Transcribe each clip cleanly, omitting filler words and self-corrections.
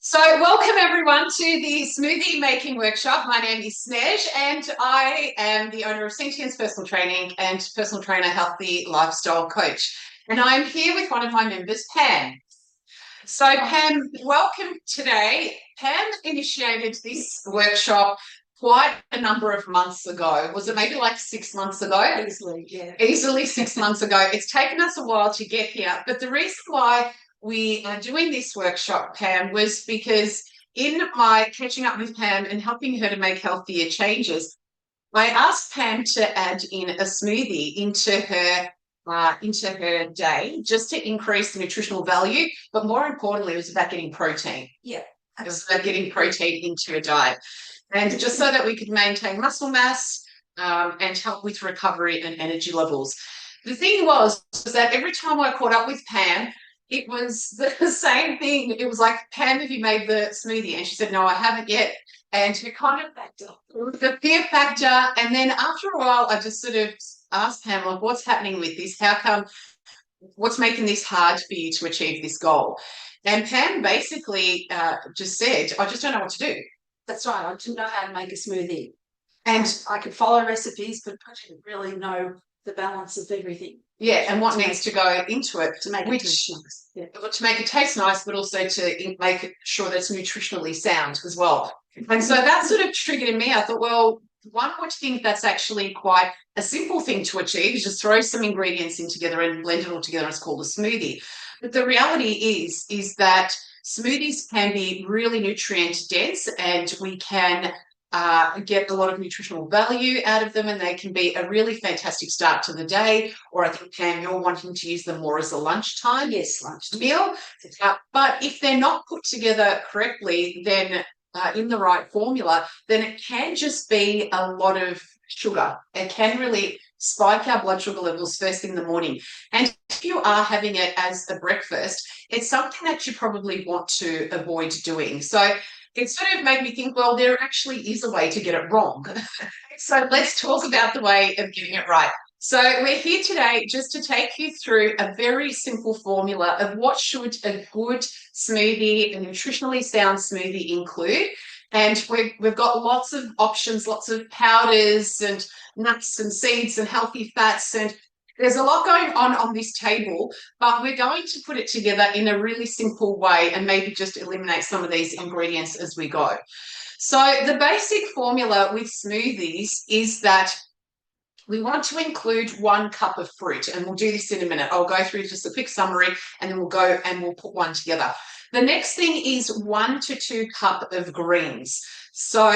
So, welcome everyone to the smoothie making workshop. My name is Snez, and I am the owner of Sentience Personal Training and personal trainer, healthy lifestyle coach. And I'm here with one of my members, Pam. So, Pam, welcome today. Pam initiated this workshop quite a number of months ago. Was it maybe like 6 months ago? Easily, yeah. Easily 6 months ago. It's taken us a while to get here, but the reason why we are doing this workshop, Pam, was because in my catching up with Pam and helping her to make healthier changes, I asked Pam to add in a smoothie into her day just to increase the nutritional value. But more importantly, it was about getting protein. Yeah. It was about getting protein into your diet. And just so that we could maintain muscle mass and help with recovery and energy levels. The thing was that every time I caught up with Pam, it was the same thing. It was like, Pam, have you made the smoothie? And she said, no, I haven't yet. And it kind of the fear factor. And then after a while, I just sort of asked Pam, like, what's happening with this? How come, what's making this hard for you to achieve this goal? And Pam basically just said, I just don't know what to do. That's right. I didn't know how to make a smoothie. And I could follow recipes, but I didn't really know the balance of everything. Yeah, and what needs to go into it to make it taste nice. Yeah. To make it taste nice, but also to make sure that it's nutritionally sound as well. And so that sort of triggered in me. I thought, well, one would think that's actually quite a simple thing to achieve, is just throw some ingredients in together and blend it all together. It's called a smoothie. But the reality is that smoothies can be really nutrient dense, and we can get a lot of nutritional value out of them, and they can be a really fantastic start to the day. Or I think, Pam, you're wanting to use them more as a lunchtime. Yes, lunch meal. But if they're not put together correctly, then in the right formula, then it can just be a lot of sugar. It can really spike our blood sugar levels first thing in the morning. And if you are having it as a breakfast, it's something that you probably want to avoid doing. So it sort of made me think, well, there actually is a way to get it wrong. So let's talk about the way of getting it right. So we're here today just to take you through a very simple formula of what should a good smoothie, a nutritionally sound smoothie include. And we've got lots of options, lots of powders and nuts and seeds and healthy fats, and there's a lot going on this table, but we're going to put it together in a really simple way and maybe just eliminate some of these ingredients as we go. So the basic formula with smoothies is that we want to include 1 cup of fruit, and we'll do this in a minute. I'll go through just a quick summary and then we'll go and we'll put one together. The next thing is 1 to 2 cup of greens. So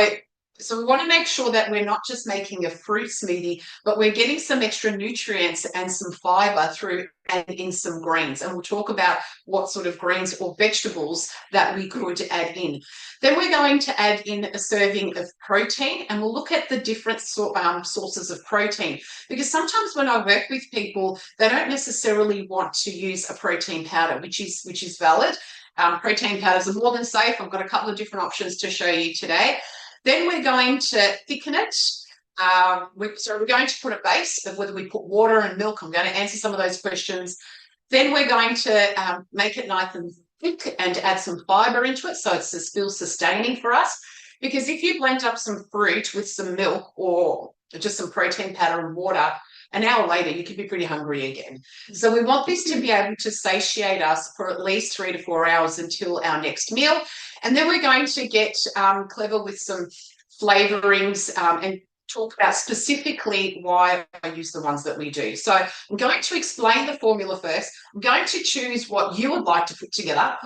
we want to make sure that we're not just making a fruit smoothie, but we're getting some extra nutrients and some fiber through adding in some greens. And we'll talk about what sort of greens or vegetables that we could add in. Then we're going to add in a serving of protein, and we'll look at the different sources of protein, because sometimes when I work with people, they don't necessarily want to use a protein powder, which is valid. Protein powders are more than safe. I've got a couple of different options to show you today. Then we're going to thicken it. So we're going to put a base of whether we put water and milk. I'm going to answer some of those questions. Then we're going to make it nice and thick and add some fiber into it, so it's still sustaining for us. Because if you blend up some fruit with some milk or just some protein powder and water, an hour later, you could be pretty hungry again. So we want this to be able to satiate us for at least 3 to 4 hours until our next meal. And then we're going to get clever with some flavorings and talk about specifically why I use the ones that we do. So I'm going to explain the formula first. I'm going to choose what you would like to put together.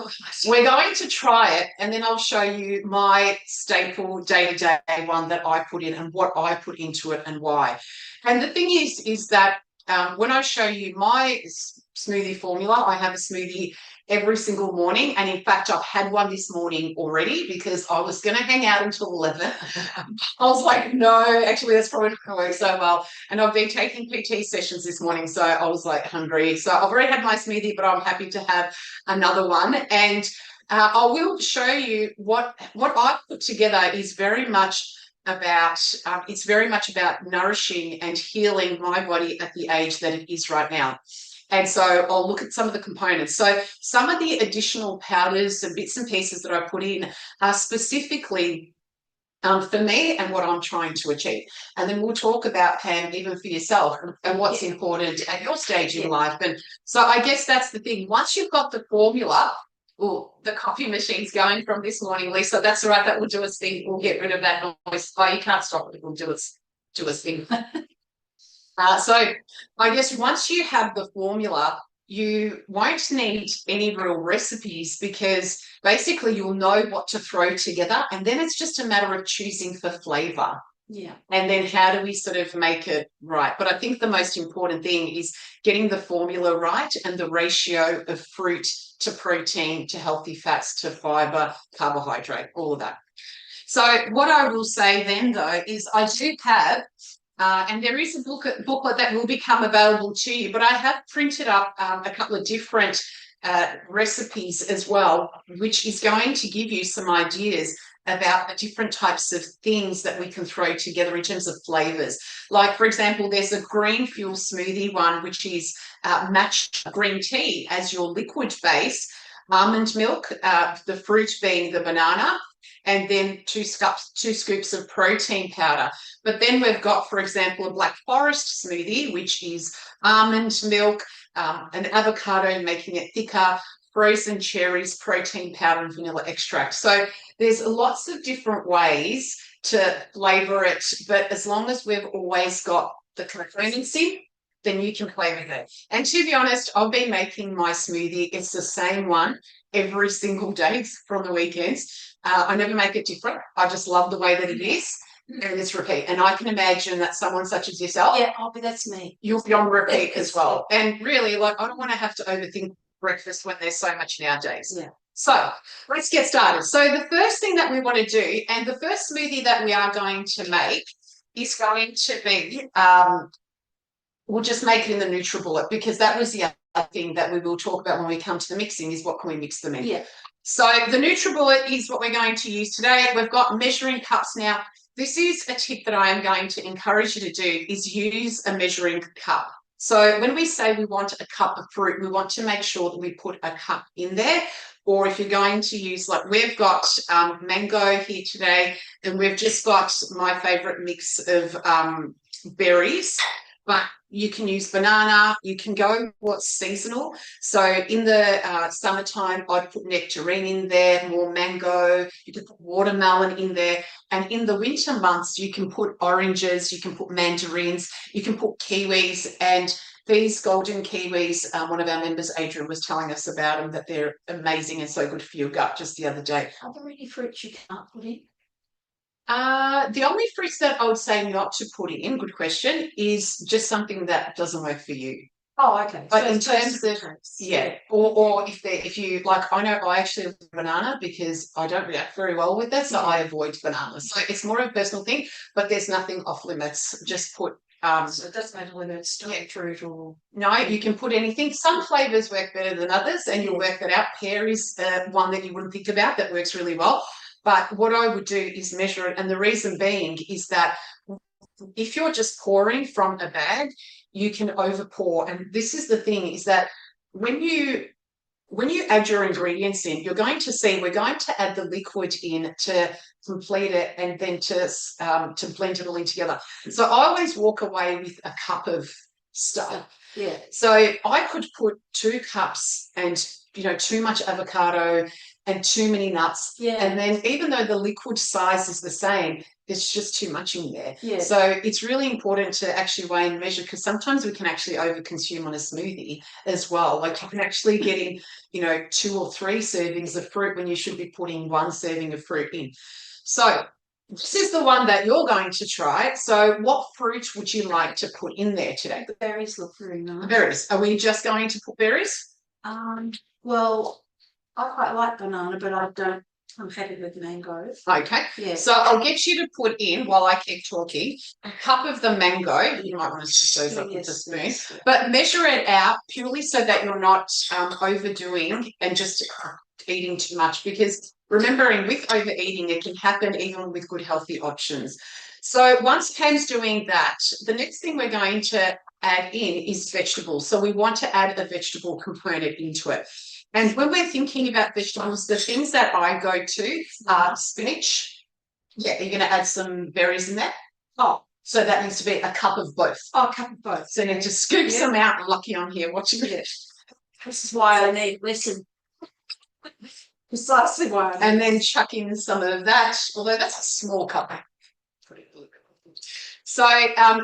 We're going to try it, and then I'll show you my staple day-to-day one that I put in and what I put into it and why. And the thing is that when I show you my smoothie formula, I have a smoothie every single morning. And in fact, I've had one this morning already because I was going to hang out until 11. I was like, no, actually, that's probably not going to work so well. And I've been taking PT sessions this morning, so I was like hungry. So I've already had my smoothie, but I'm happy to have another one. And I will show you what I've put together is very much about it's very much about nourishing and healing my body at the age that it is right now. And so I'll look at some of the components. So some of the additional powders and bits and pieces that I put in are specifically for me and what I'm trying to achieve. And then we'll talk about, Pam, even for yourself and what's important at your stage in life. And so I guess that's the thing. Once you've got the formula, oh, the coffee machine's going from this morning, Lisa. That's all right. That will do its thing. We'll get rid of that noise. Oh, you can't stop it. It will do its thing. So I guess once you have the formula, you won't need any real recipes because basically you'll know what to throw together, and then it's just a matter of choosing for flavor. Yeah. And then how do we sort of make it right? But I think the most important thing is getting the formula right and the ratio of fruit to protein to healthy fats to fiber, carbohydrate, all of that. So what I will say then, though, is I do have and there is a booklet that will become available to you, but I have printed up a couple of different recipes as well, which is going to give you some ideas about the different types of things that we can throw together in terms of flavors. Like, for example, there's a green fuel smoothie one, which is matched green tea as your liquid base, almond milk, the fruit being the banana, and then two scoops of protein powder. But then we've got, for example, a black forest smoothie, which is almond milk, an avocado, making it thicker, frozen cherries, protein powder, and vanilla extract. So there's lots of different ways to flavour it, but as long as we've always got the components in, then you can play with it. And to be honest, I've been making my smoothie. It's the same one every single day from the weekends. I never make it different. I just love the way that it is. And it's repeat. And I can imagine that someone such as yourself, that's me. You'll be on repeat as well. And really, like, I don't want to have to overthink breakfast when there's so much nowadays. Yeah. So let's get started. So the first thing that we want to do, and the first smoothie that we are going to make is going to be, we'll just make it in the NutriBullet, because that was the other thing that we will talk about when we come to the mixing, is what can we mix them in. Yeah. So the NutriBullet is what we're going to use today. We've got measuring cups now. This is a tip that I am going to encourage you to do, is use a measuring cup. So when we say we want a cup of fruit, we want to make sure that we put a cup in there. Or if you're going to use, like we've got mango here today, and we've just got my favourite mix of berries. But you can use banana, you can go what's seasonal. So in the summertime, I'd put nectarine in there, more mango, you can put watermelon in there. And in the winter months, you can put oranges, you can put mandarins, you can put kiwis. And these golden kiwis, one of our members, Adrian, was telling us about them, that they're amazing and so good for your gut just the other day. Are there any fruits you can't put in? The only fruits that I would say not to put in, good question, is just something that doesn't work for you. Oh, okay. But in terms of, or if you like, I know I actually love banana because I don't react very well with that, so I avoid bananas. So it's more of a personal thing, but there's nothing off limits. Just put. So it doesn't matter whether it's stone fruit or. No, you can put anything. Some flavors work better than others, and you'll work that out. Pear is one that you wouldn't think about that works really well. But what I would do is measure it, and the reason being is that if you're just pouring from a bag, you can over pour. And this is the thing, is that when you add your ingredients in, you're going to see we're going to add the liquid in to complete it, and then to blend it all in together. So I always walk away with a cup of stuff. Yeah. So I could put 2 cups and too much avocado and too many nuts. Yeah. And then even though the liquid size is the same, there's just too much in there. Yeah. So it's really important to actually weigh and measure, because sometimes we can actually overconsume on a smoothie as well. Like you can actually get in, 2 or 3 servings of fruit when you should be putting 1 serving of fruit in. So this is the one that you're going to try. So what fruit would you like to put in there today? The berries look very nice. Berries. Are we just going to put berries? Well, I quite like banana, but I'm happy with mango. Okay. Yeah. So I'll get you to put in, while I keep talking, a cup of the mango. You might want to switch those up with the spoon. Yes. But measure it out purely so that you're not overdoing and just eating too much, because remembering with overeating, it can happen even with good healthy options. So once Pam's doing that, the next thing we're going to add in is vegetables. So we want to add a vegetable component into it. And when we're thinking about vegetables, the things that I go to are spinach. Yeah, you're going to add some berries in there. Oh, so that needs to be a cup of both. Oh, a cup of both. So you need to scoop some out. Lucky I'm here watching it. This is why I need listen. Precisely why. And then chuck in some of that, although that's a small cup. So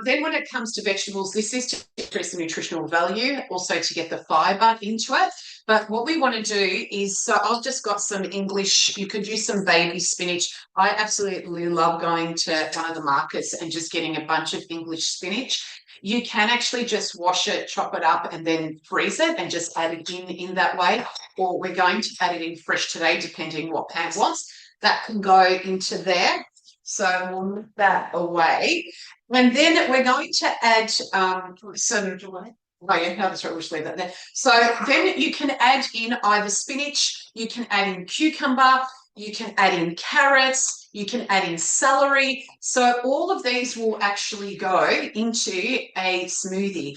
then when it comes to vegetables, this is to increase the nutritional value, also to get the fibre into it. But what we want to do is, so I've just got some English, you could use some baby spinach. I absolutely love going to one of the markets and just getting a bunch of English spinach. You can actually just wash it, chop it up, and then freeze it and just add it in that way. Or we're going to add it in fresh today, depending what Pam wants. That can go into there. So we'll move that away. And then we're going to add some, oh yeah, no, that's right, we'll just leave that there. So then you can add in either spinach, you can add in cucumber, you can add in carrots, you can add in celery. So all of these will actually go into a smoothie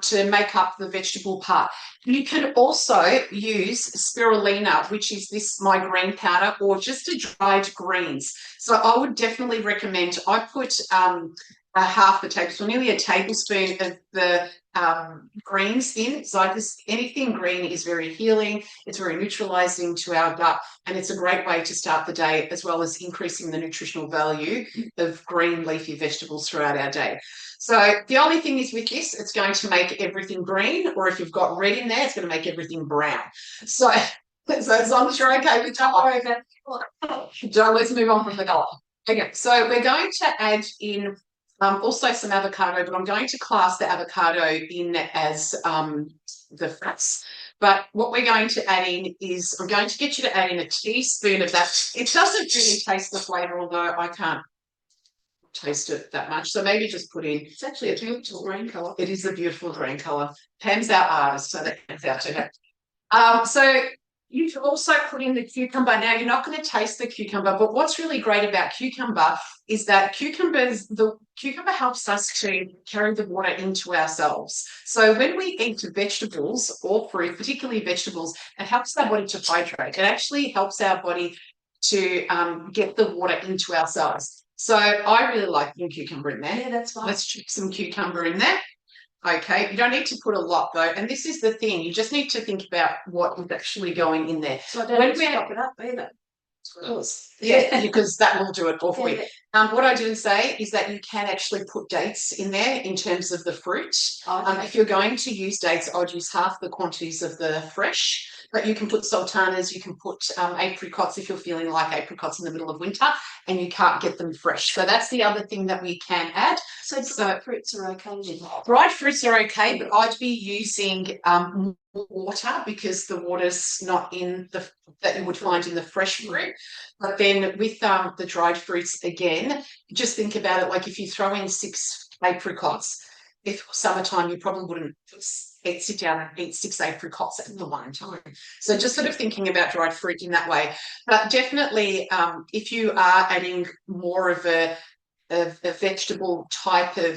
to make up the vegetable part. You can also use spirulina, which is my green powder, or just a dried greens. So I would definitely recommend, I put a half a tablespoon, nearly a tablespoon of the greens in. So anything green is very healing. It's very neutralizing to our gut, and it's a great way to start the day, as well as increasing the nutritional value of green leafy vegetables throughout our day. So the only thing is with this, it's going to make everything green, or if you've got red in there, it's going to make everything brown. So as long as you're okay with that, Joe, let's move on from the colour. Okay, so we're going to add in also some avocado, but I'm going to class the avocado in as the fats. But what we're going to add in is, I'm going to get you to add in a teaspoon of that. It doesn't really taste the flavour, although I can't taste it that much. So maybe just put in, It's actually a beautiful green colour. it is a beautiful green colour. Pam's our artist, so that comes out to her. So you can also put in the cucumber. Now, you're not going to taste the cucumber, but what's really great about cucumber is that the cucumber helps us to carry the water into our cells. So when we eat vegetables or fruit, particularly vegetables, it helps our body to hydrate. It actually helps our body to get the water into our cells. So I really like putting cucumber in there. Yeah, that's fine. Let's chuck some cucumber in there. Okay, you don't need to put a lot though, and this is the thing, you just need to think about what is actually going in there. So I don't need to chop it up either. Yeah, because that will do it all for you. What I didn't say is that you can actually put dates in there in terms of the fruit. Okay. If you're going to use dates, I'd use half the quantities of the fresh, but you can put sultanas, you can put apricots if you're feeling like apricots in the middle of winter and you can't get them fresh. So that's the other thing that we can add. So dried fruits are okay then? Dried fruits are okay, but I'd be using water, because the water's not in that you would find in the fresh fruit. But then with the dried fruits, again, just think about it like if you throw in 6 apricots, if summertime, you probably wouldn't sit down and eat 6 apricots at the one time. So just sort of thinking about dried fruit in that way. But definitely, if you are adding more of a vegetable type of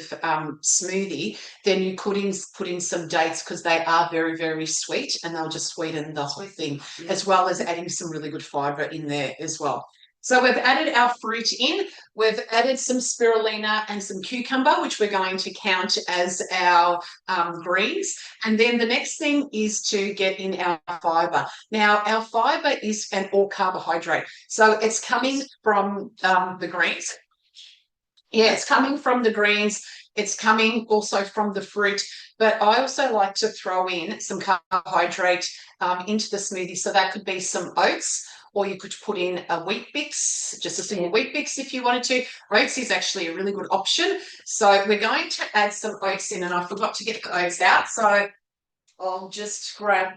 smoothie, then you could put in some dates, because they are very, very sweet, and they'll just sweeten the whole thing, as well as adding some really good fibre in there as well. So we've added our fruit in, we've added some spirulina and some cucumber, which we're going to count as our greens. And then the next thing is to get in our fibre. Now, our fibre is an all carbohydrate. So it's coming from the greens. Yeah, it's coming from the greens. It's coming also from the fruit. But I also like to throw in some carbohydrate into the smoothie. So that could be some oats, or you could put in a wheat bix, just a single wheat bix if you wanted to. Oats is actually a really good option. So we're going to add some oats in, and I forgot to get the oats out. So I'll just grab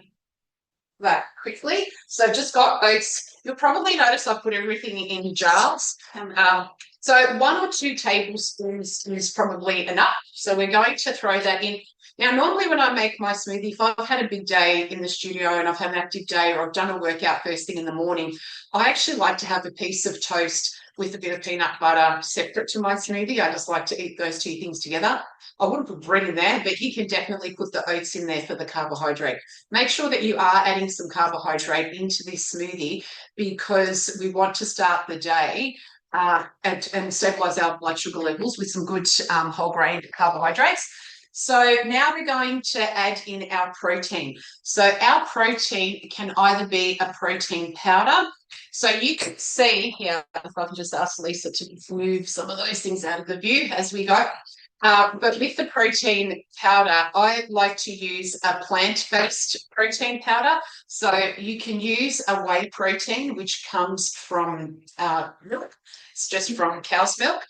that quickly. So I've just got oats. You'll probably notice I put everything in jars. So 1 or 2 tablespoons is probably enough. So we're going to throw that in. Now, normally when I make my smoothie, if I've had a big day in the studio and I've had an active day or I've done a workout first thing in the morning, I actually like to have a piece of toast with a bit of peanut butter separate to my smoothie. I just like to eat those two things together. I wouldn't put bread in there, but you can definitely put the oats in there for the carbohydrate. Make sure that you are adding some carbohydrate into this smoothie because we want to start the day and stabilize our blood sugar levels with some good whole grain carbohydrates. So now we're going to add in our protein. So our protein can either be a protein powder. So you can see here, if I can just ask Lisa to move some of those things out of the view as we go. But with the protein powder, I like to use a plant-based protein powder. So you can use a whey protein, which comes from milk. It's just from cow's milk.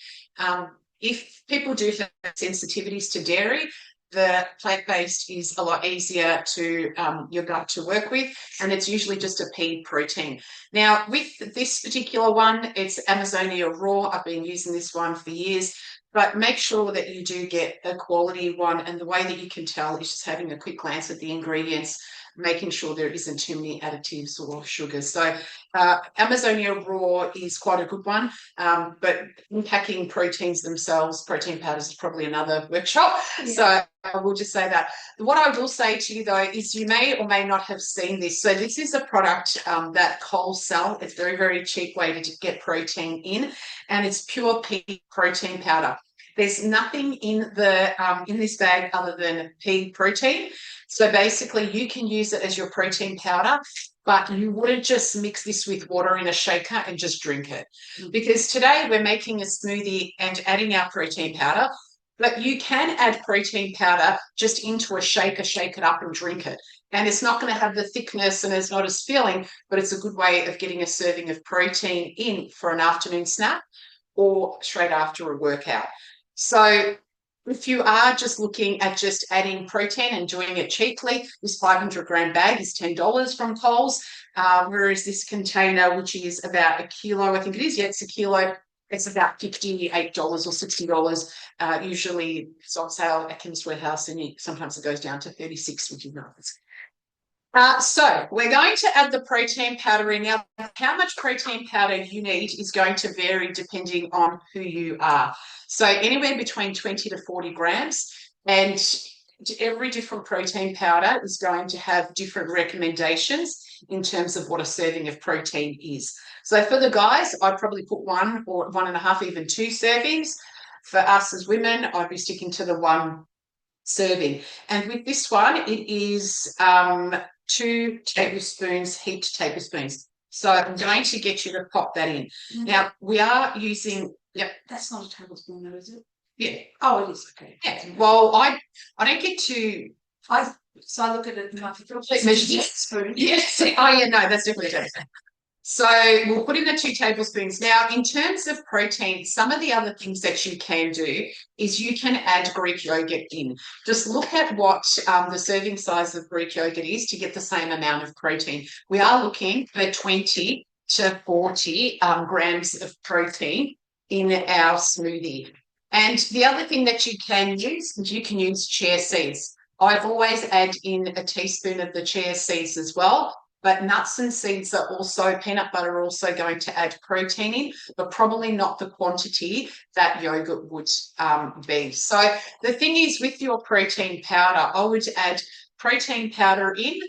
If people do have sensitivities to dairy, the plant-based is a lot easier to your gut to work with, and it's usually just a pea protein. Now, with this particular one, it's Amazonia Raw. I've been using this one for years, but make sure that you do get a quality one, and the way that you can tell is just having a quick glance at the ingredients, making sure there isn't too many additives or sugars. So Amazonia Raw is quite a good one, but unpacking proteins themselves, protein powders is probably another workshop. Yeah. So I will just say that. What I will say to you though is you may or may not have seen this. So this is a product that Coles sell. It's a very, very cheap way to get protein in, and it's pure pea protein powder. There's nothing in this bag other than pea protein. So basically you can use it as your protein powder, but you wouldn't just mix this with water in a shaker and just drink it. Because today we're making a smoothie and adding our protein powder, but you can add protein powder just into a shaker, shake it up and drink it. And it's not going to have the thickness and it's not as filling, but it's a good way of getting a serving of protein in for an afternoon snack or straight after a workout. So if you are just looking at just adding protein and doing it cheaply, this 500-gram bag is $10 from Coles, whereas this container, which is about a kilo, I think it is, yeah, it's a kilo, it's about $58 or $60. Usually it's on sale at Chemist Warehouse, and sometimes it goes down to $36, which is nice. So we're going to add the protein powder in. Now, how much protein powder you need is going to vary depending on who you are. So anywhere between 20 to 40 grams, and every different protein powder is going to have different recommendations in terms of what a serving of protein is. So for the guys, I'd probably put 1 or 1.5, even 2 servings. For us as women, I'd be sticking to the 1 serving. And with this one, it is 2 tablespoons, heaped tablespoons. So I'm going to get you to pop that in. Mm-hmm. Now, we are using, yep. That's not a tablespoon though, is it? Yeah. Oh, it is, okay. Yeah. Well, I don't get to... So I look at it and I feel spoon. Yes. Oh, yeah, no, that's definitely a tablespoon. So we'll put in the 2 tablespoons. Now, in terms of protein, some of the other things that you can do is you can add Greek yogurt in. Just look at what the serving size of Greek yogurt is to get the same amount of protein. We are looking for 20 to 40 grams of protein in our smoothie. And the other thing that you can use is you can use chia seeds. I've always add in a teaspoon of the chia seeds as well. But nuts and seeds are also, peanut butter are also going to add protein in, but probably not the quantity that yogurt would be. So the thing is with your protein powder, I would add protein powder in,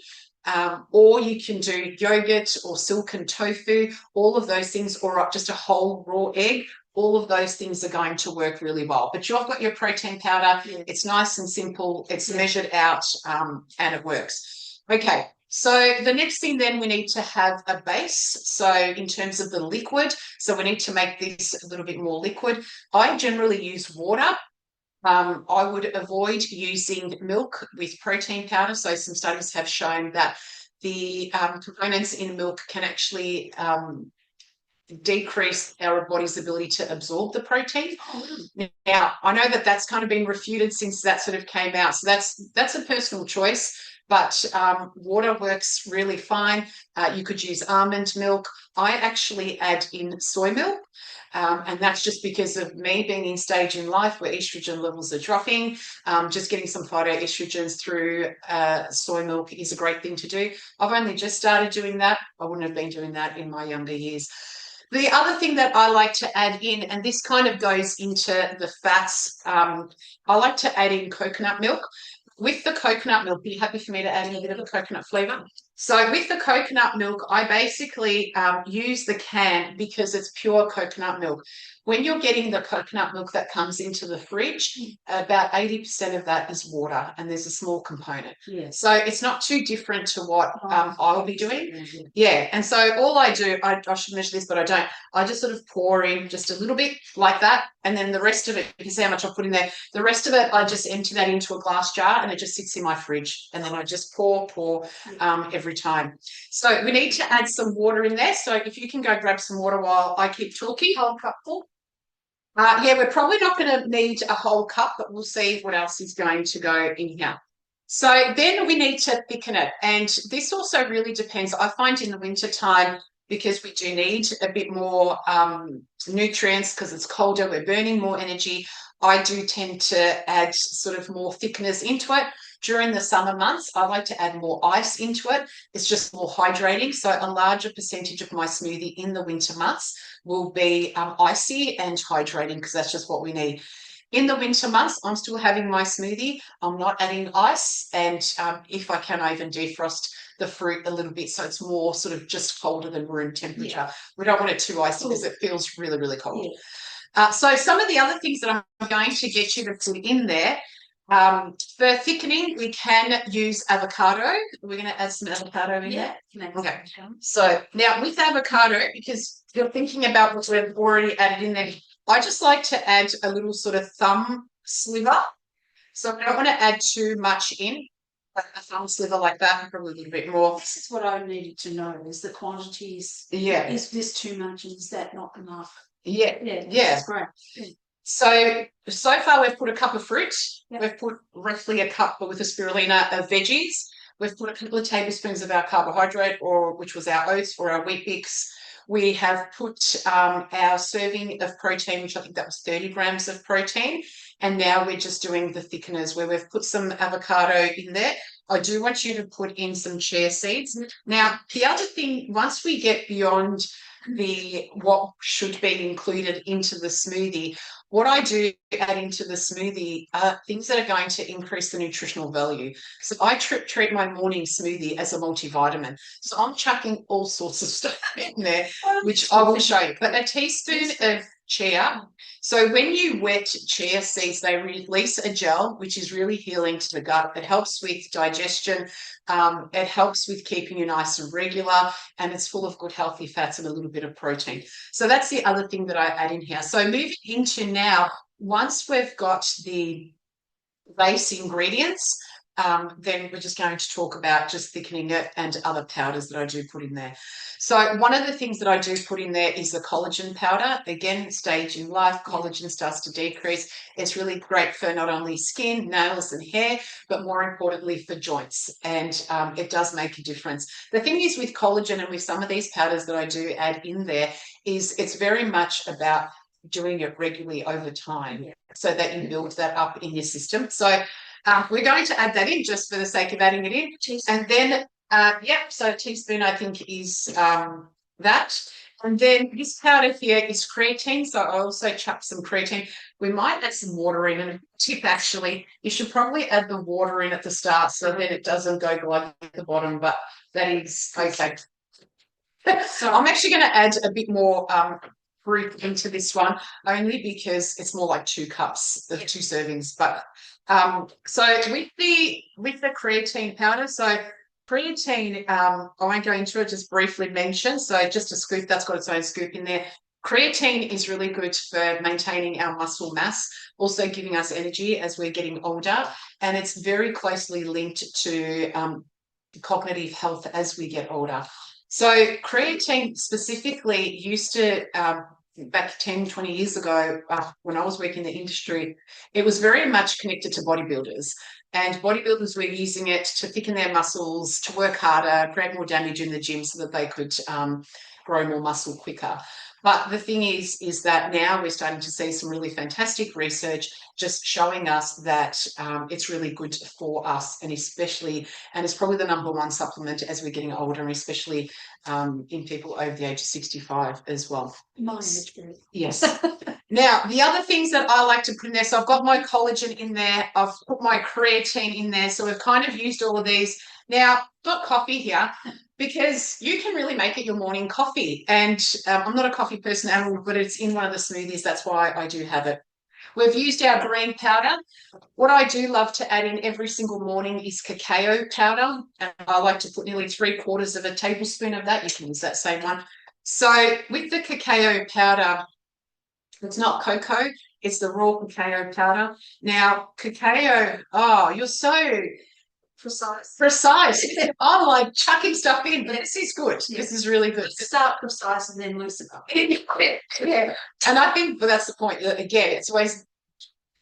or you can do yogurt or silken tofu, all of those things, or just a whole raw egg. All of those things are going to work really well. But you've got your protein powder. Yeah. It's nice and simple. It's measured out and it works. Okay. So the next thing then we need to have a base. So in terms of the liquid, so we need to make this a little bit more liquid. I generally use water. I would avoid using milk with protein powder. So some studies have shown that the components in milk can actually decrease our body's ability to absorb the protein. Now, I know that that's kind of been refuted since that sort of came out. So that's a personal choice. But water works really fine. You could use almond milk. I actually add in soy milk. And that's just because of me being in stage in life where estrogen levels are dropping. Just getting some phytoestrogens through soy milk is a great thing to do. I've only just started doing that. I wouldn't have been doing that in my younger years. The other thing that I like to add in, and this kind of goes into the fats, I like to add in coconut milk. With the coconut milk, are you happy for me to add in a bit of a coconut flavour? So with the coconut milk, I basically use the can because it's pure coconut milk. When you're getting the coconut milk that comes into the fridge, about 80% of that is water, and there's a small component. Yes. So it's not too different to what I'll be doing. Yeah, and so all I do, I should measure this, but I don't. I just sort of pour in just a little bit like that, and then the rest of it, you can see how much I put in there. The rest of it, I just empty that into a glass jar, and it just sits in my fridge, and then I just pour every time. So we need to add some water in there. So if you can go grab some water while I keep talking. Whole cup full. Yeah, we're probably not going to need a whole cup, but we'll see what else is going to go in here. So then we need to thicken it. And this also really depends. I find in the winter time, because we do need a bit more nutrients because it's colder, we're burning more energy, I do tend to add sort of more thickeners into it. During the summer months, I like to add more ice into it. It's just more hydrating. So a larger percentage of my smoothie in the winter months will be icy and hydrating because that's just what we need. In the winter months, I'm still having my smoothie. I'm not adding ice. And if I can, I even defrost the fruit a little bit so it's more sort of just colder than room temperature. Yeah. We don't want it too icy because it feels really, really cold. Yeah. So some of the other things that I'm going to get you to put in there, for thickening, we can use avocado. We're going to add some avocado in there. Okay. So now with avocado, because you're thinking about what we've already added in there, I just like to add a little sort of thumb sliver. So I don't want to add too much in, but a thumb sliver like that, probably a little bit more. This is what I needed to know, is the quantities. Yeah. Is this too much and is that not enough? Yeah. Yeah. That's great. Yeah. So far we've put a cup of fruit. Yep. We've put roughly a cup, but with a spirulina of veggies. We've put a couple of tablespoons of our carbohydrate, which was our oats or our wheat bix. We have put our serving of protein, which I think that was 30 grams of protein. And now we're just doing the thickeners where we've put some avocado in there. I do want you to put in some chia seeds. Now, the other thing, once we get beyond what should be included into the smoothie, what I do add into the smoothie are things that are going to increase the nutritional value. So I treat my morning smoothie as a multivitamin. So I'm chucking all sorts of stuff in there, which I will show you. But a teaspoon of chia. So when you wet chia seeds, they release a gel, which is really healing to the gut. It helps with digestion. It helps with keeping you nice and regular, and it's full of good healthy fats and a little bit of protein. So that's the other thing that I add in here. So moving into now, once we've got the base ingredients, then we're just going to talk about just thickening it and other powders that I do put in there. So one of the things that I do put in there is the collagen powder. Again, stage in life, collagen starts to decrease. It's really great for not only skin, nails and hair, but more importantly for joints. And it does make a difference. The thing is with collagen and with some of these powders that I do add in there is it's very much about doing it regularly over time so that you build that up in your system. So we're going to add that in just for the sake of adding it in. And then, so a teaspoon I think is that. And then this powder here is creatine. So I also chuck some creatine. We might add some water in. And a tip actually, you should probably add the water in at the start so that it doesn't go glug at the bottom, but that is okay. So I'm actually going to add a bit more fruit into this one, only because it's more like 2 cups of 2 servings. But so with the creatine powder, so creatine, I won't go into it, just briefly mention. So just a scoop, that's got its own scoop in there. Creatine is really good for maintaining our muscle mass, also giving us energy as we're getting older, and it's very closely linked to cognitive health as we get older. So creatine specifically used to, back 10, 20 years ago, when I was working in the industry, it was very much connected to bodybuilders. And bodybuilders were using it to thicken their muscles, to work harder, create more damage in the gym so that they could grow more muscle quicker. But the thing is that now we're starting to see some really fantastic research just showing us that it's really good for us, and especially, and it's probably the number one supplement as we're getting older, and especially in people over the age of 65 as well. My age group. Yes. Now, the other things that I like to put in there, so I've got my collagen in there, I've put my creatine in there, so we've kind of used all of these. Now, got coffee here because you can really make it your morning coffee. And I'm not a coffee person at all, but it's in one of the smoothies. That's why I do have it. We've used our green powder. What I do love to add in every single morning is cacao powder. And I like to put nearly 3/4 of a tablespoon of that. You can use that same one. So with the cacao powder, it's not cocoa, it's the raw cacao powder. Now, cacao, oh, you're so precise. I like chucking stuff in, but this is good. Yeah. This is really good. Start precise and then loosen up. Yeah. And I think that's the point. Again, it's always,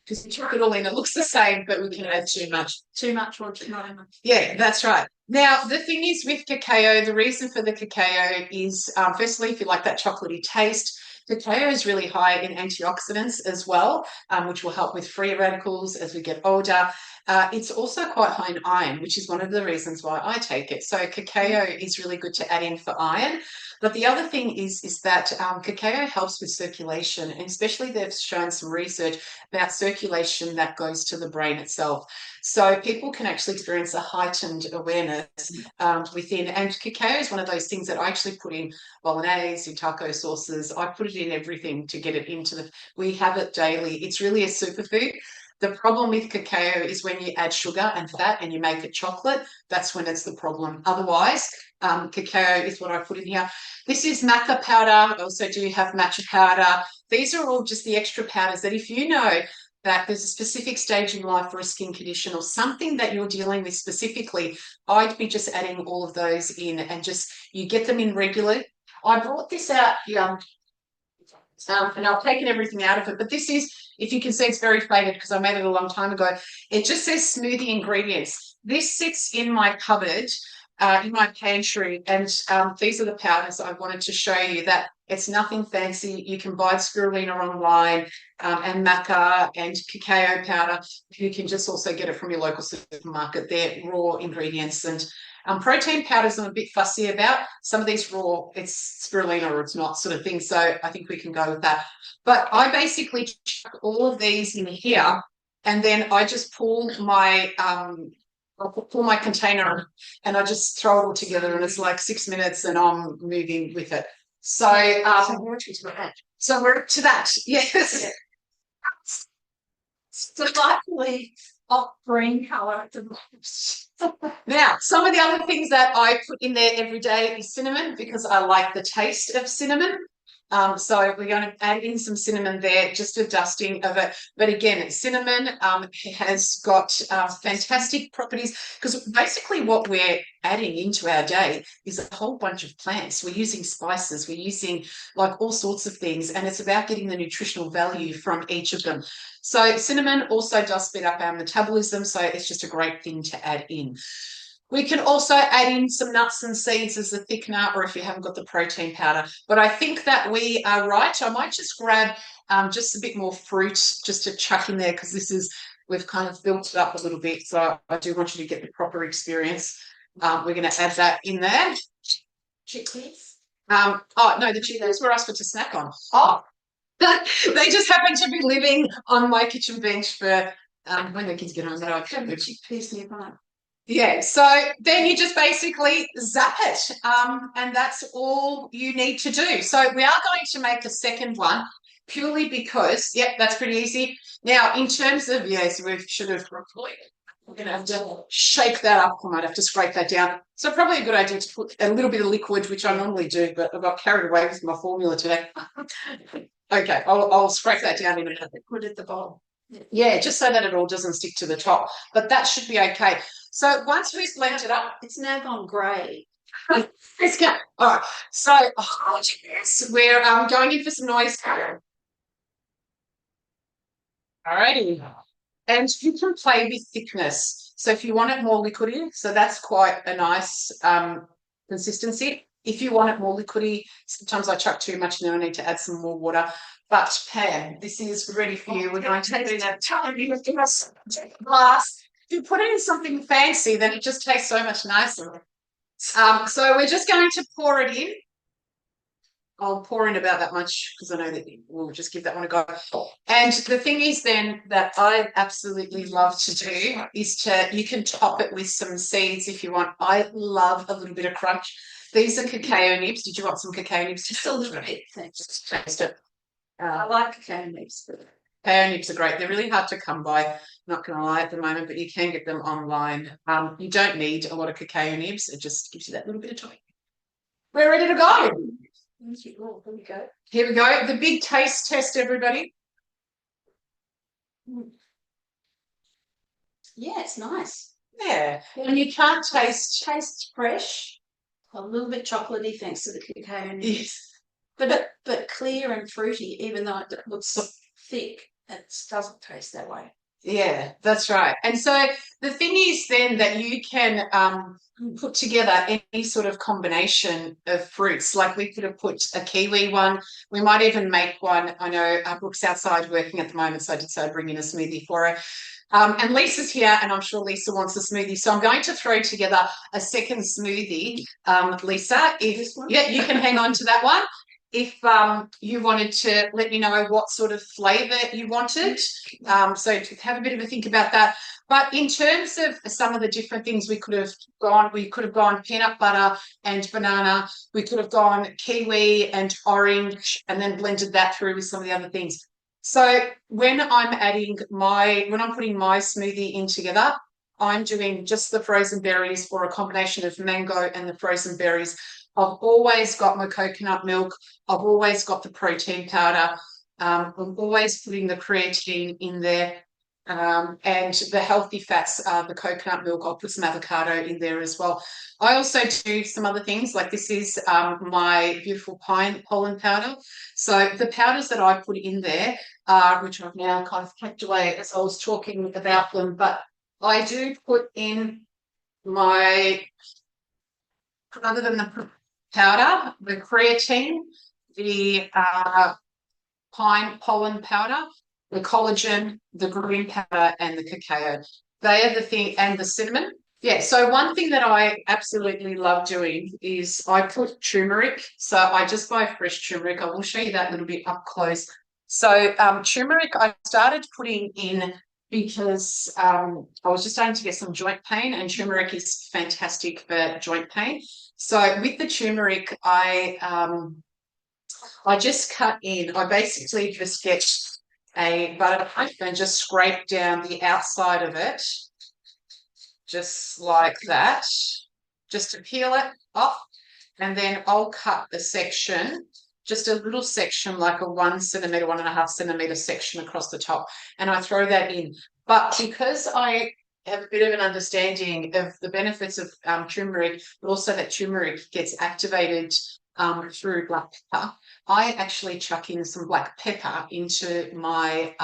because you chuck it all in, it looks the same, but we can add too much. Too much or not enough. Yeah, that's right. Now, the thing is with cacao, the reason for the cacao is, firstly, if you like that chocolatey taste, cacao is really high in antioxidants as well, which will help with free radicals as we get older. It's also quite high in iron, which is one of the reasons why I take it. So cacao is really good to add in for iron. But the other thing is that cacao helps with circulation, and especially they've shown some research about circulation that goes to the brain itself. So people can actually experience a heightened awareness within, and cacao is one of those things that I actually put in bolognese, in taco sauces. I put it in everything to get it into the, we have it daily. It's really a superfood. The problem with cacao is when you add sugar and fat and you make it chocolate, that's when it's the problem. Otherwise, cacao is what I put in here. This is maca powder. I also do have matcha powder. These are all just the extra powders that if you know that there's a specific stage in life or a skin condition or something that you're dealing with specifically, I'd be just adding all of those in, and just, you get them in regularly. I brought this out here. And I've taken everything out of it, but this is, if you can see, it's very faded because I made it a long time ago. It just says smoothie ingredients. This sits in my cupboard, in my pantry, and these are the powders I wanted to show you, that it's nothing fancy. You can buy spirulina online, and maca and cacao powder. You can just also get it from your local supermarket. They're raw ingredients. And protein powders I'm a bit fussy about. Some of these raw, it's spirulina or it's not, sort of thing. So I think we can go with that. But I basically chuck all of these in here, and then I just pull my container and I just throw it all together, and it's like 6 minutes and I'm moving with it. So we're to that. Yes. It's delightfully off green colour. Now, some of the other things that I put in there every day is cinnamon, because I like the taste of cinnamon. So we're going to add in some cinnamon there, just a dusting of it. But again, cinnamon has got fantastic properties, because basically what we're adding into our day is a whole bunch of plants. We're using spices, we're using like all sorts of things, and it's about getting the nutritional value from each of them. So cinnamon also does speed up our metabolism, so it's just a great thing to add in. We can also add in some nuts and seeds as a thickener, or if you haven't got the protein powder. But I think that we are right. I might just grab just a bit more fruit just to chuck in there, because this is, we've kind of built it up a little bit. So I do want you to get the proper experience. We're going to add that in there. Chickpeas? Oh, no, the chickpeas were asked for to snack on. Oh, they just happen to be living on my kitchen bench for when the kids get home. Have the chickpeas nearby. Yeah, so then you just basically zap it, and that's all you need to do. So we are going to make a second one, purely because, yep, that's pretty easy. Now, in terms of, yes, we should have, we're going to have to shake that up. I might have to scrape that down. So probably a good idea to put a little bit of liquid, which I normally do, but I got carried away with my formula today. Okay, I'll scrape that down in a minute. Put it at the bottom. Yeah, just so that it all doesn't stick to the top, but that should be okay. So once we've blended it up, it's now gone grey. Let's go. All right. So yes, we're going in for some noise. All righty. And you can play with thickness. So if you want it more liquidy, so that's quite a nice consistency. If you want it more liquidy, sometimes I chuck too much and then I need to add some more water. But Pam, this is ready for you. We're going to take it in a tiny glass. If you put it in something fancy, then it just tastes so much nicer. So we're just going to pour it in. I'll pour in about that much because I know that we'll just give that one a go. And the thing is then that I absolutely love to do is you can top it with some seeds if you want. I love a little bit of crunch. These are cacao nibs. Did you want some cacao nibs? Just a little bit, thanks. Taste it. I like cacao nibs. Cacao nibs are great. They're really hard to come by, not going to lie at the moment, but you can get them online. You don't need a lot of cacao nibs. It just gives you that little bit of time. We're ready to go. Oh, here we go. Here we go. The big taste test, everybody. Yeah, it's nice. Yeah. And you can't taste. Tastes fresh. A little bit chocolatey thanks to the cacao nibs. Yes. But clear and fruity, even though it looks thick, it doesn't taste that way. Yeah, that's right. And so the thing is then that you can put together any sort of combination of fruits. Like we could have put a kiwi one. We might even make one. I know Brooke's outside working at the moment, so I did say I'd bring in a smoothie for her. And Lisa's here, and I'm sure Lisa wants a smoothie. So I'm going to throw together a second smoothie. Lisa, yeah, you can hang on to that one. If you wanted to let me know what sort of flavour you wanted. So to have a bit of a think about that. But in terms of some of the different things we could have gone peanut butter and banana. We could have gone kiwi and orange and then blended that through with some of the other things. So when I'm putting my smoothie in together, I'm doing just the frozen berries or a combination of mango and the frozen berries. I've always got my coconut milk. I've always got the protein powder. I'm always putting the creatine in there. And the healthy fats are the coconut milk. I'll put some avocado in there as well. I also do some other things, like this is my beautiful pine pollen powder. So the powders that I put in there, which I've now kind of kept away as I was talking about them, but I do put in other than the powder, the creatine, the pine pollen powder, the collagen, the green powder, and the cacao. They are the thing, and the cinnamon. Yeah, so one thing that I absolutely love doing is I put turmeric. So I just buy fresh turmeric. I will show you that a little bit up close. So turmeric I started putting in because I was just starting to get some joint pain, and turmeric is fantastic for joint pain. So with the turmeric, I just cut in. I basically just get a butter knife and just scrape down the outside of it, just like that, just to peel it off. And then I'll cut a section, just a little section, like a 1 centimetre, 1.5 centimetre section across the top, and I throw that in. But because I have a bit of an understanding of the benefits of turmeric, but also that turmeric gets activated through black pepper, I actually chuck in some black pepper into my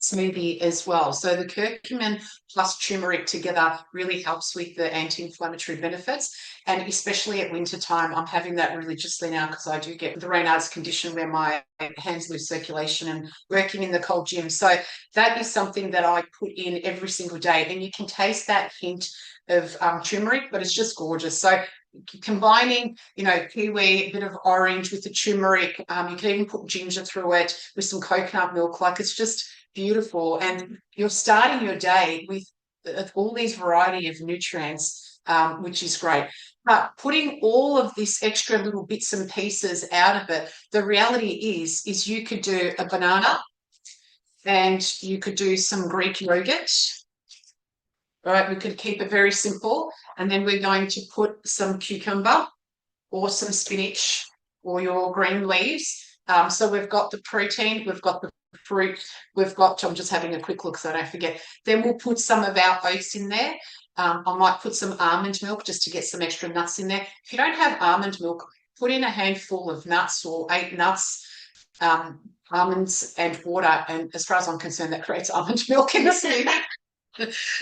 smoothie as well. So the curcumin plus turmeric together really helps with the anti-inflammatory benefits. And especially at winter time, I'm having that religiously now because I do get the Raynaud's condition where my hands lose circulation and working in the cold gym. So that is something that I put in every single day. And you can taste that hint of turmeric, but it's just gorgeous. So combining, kiwi, a bit of orange with the turmeric, you can even put ginger through it with some coconut milk. Like, it's just beautiful. And you're starting your day with all these variety of nutrients, which is great. But putting all of this extra little bits and pieces out of it, the reality is you could do a banana and you could do some Greek yogurt. All right, we could keep it very simple. And then we're going to put some cucumber or some spinach or your green leaves. So we've got the protein, we've got the fruit, I'm just having a quick look so I don't forget. Then we'll put some of our oats in there. I might put some almond milk just to get some extra nuts in there. If you don't have almond milk, put in a handful of nuts or 8 nuts, almonds and water. And as far as I'm concerned, that creates almond milk in the smoothie.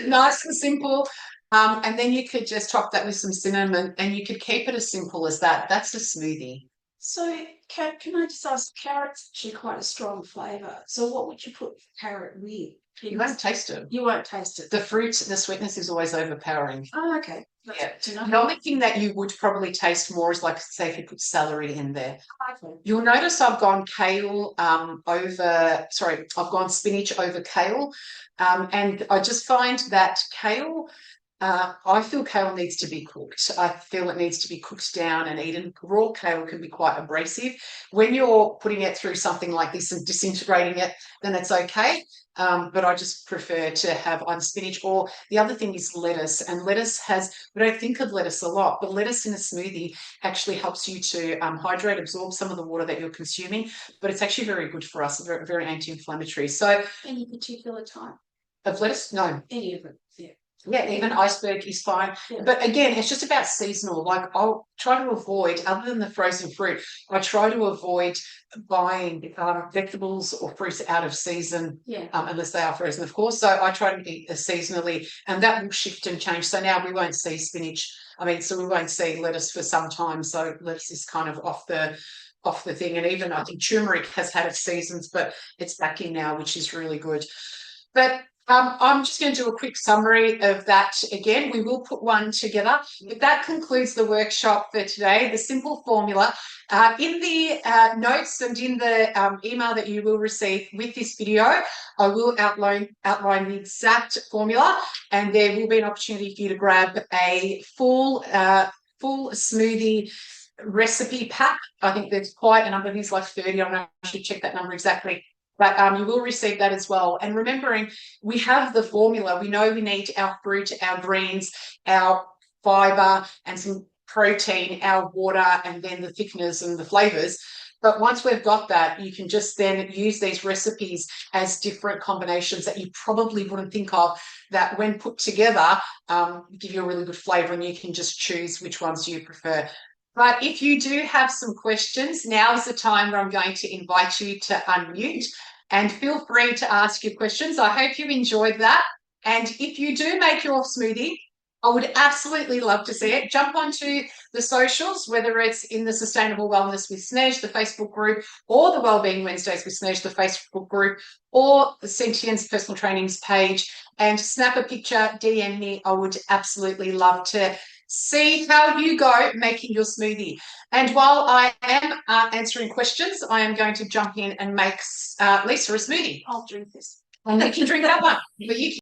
Nice and simple. And then you could just top that with some cinnamon, and you could keep it as simple as that. That's a smoothie. So can I just ask, carrot's actually quite a strong flavour. So what would you put carrot with? You won't taste it. You won't taste it. The fruit, the sweetness is always overpowering. Oh, okay. Yeah. The only thing that you would probably taste more is, like, say, if you put celery in there. Okay. You'll notice I've gone I've gone spinach over kale. And I just find that kale, I feel kale needs to be cooked. I feel it needs to be cooked down and eaten. Raw kale can be quite abrasive. When you're putting it through something like this and disintegrating it, then it's okay. But I just prefer to have either spinach, or the other thing is lettuce. And lettuce we don't think of lettuce a lot, but lettuce in a smoothie actually helps you to hydrate, absorb some of the water that you're consuming. But it's actually very good for us, very, very anti-inflammatory. So, any particular type of lettuce? No. Any of it, yeah. Yeah, even iceberg is fine. Yeah. But again, it's just about seasonal. Like, I'll try to avoid, other than the frozen fruit, I try to avoid buying vegetables or fruits out of season, Yeah. Unless they are frozen, of course. So I try to eat seasonally, and that will shift and change. So now we won't see spinach. So we won't see lettuce for some time. So lettuce is kind of off the thing. And even I think turmeric has had its seasons, but it's back in now, which is really good. But I'm just going to do a quick summary of that again. We will put one together. But that concludes the workshop for today, the simple formula. In the notes and in the email that you will receive with this video, I will outline the exact formula, and there will be an opportunity for you to grab a full smoothie recipe pack. I think there's quite a number. There's like 30. I don't know, I should check that number exactly. But you will receive that as well. And remembering, we have the formula. We know we need our fruit, our greens, our fibre, and some protein, our water, and then the thickeners and the flavours. But once we've got that, you can just then use these recipes as different combinations that you probably wouldn't think of, that when put together, give you a really good flavour, and you can just choose which ones you prefer. But if you do have some questions, now is the time where I'm going to invite you to unmute, and feel free to ask your questions. I hope you enjoyed that. And if you do make your smoothie, I would absolutely love to see it. Jump onto the socials, whether it's in the Sustainable Wellness with Snez, the Facebook group, or the Wellbeing Wednesdays with Snez, the Facebook group, or the Sentience Personal Training's page, and snap a picture, DM me. I would absolutely love to see how you go making your smoothie. And while I am answering questions, I am going to jump in and make Lisa a smoothie. I'll drink this. And you can drink that one. But you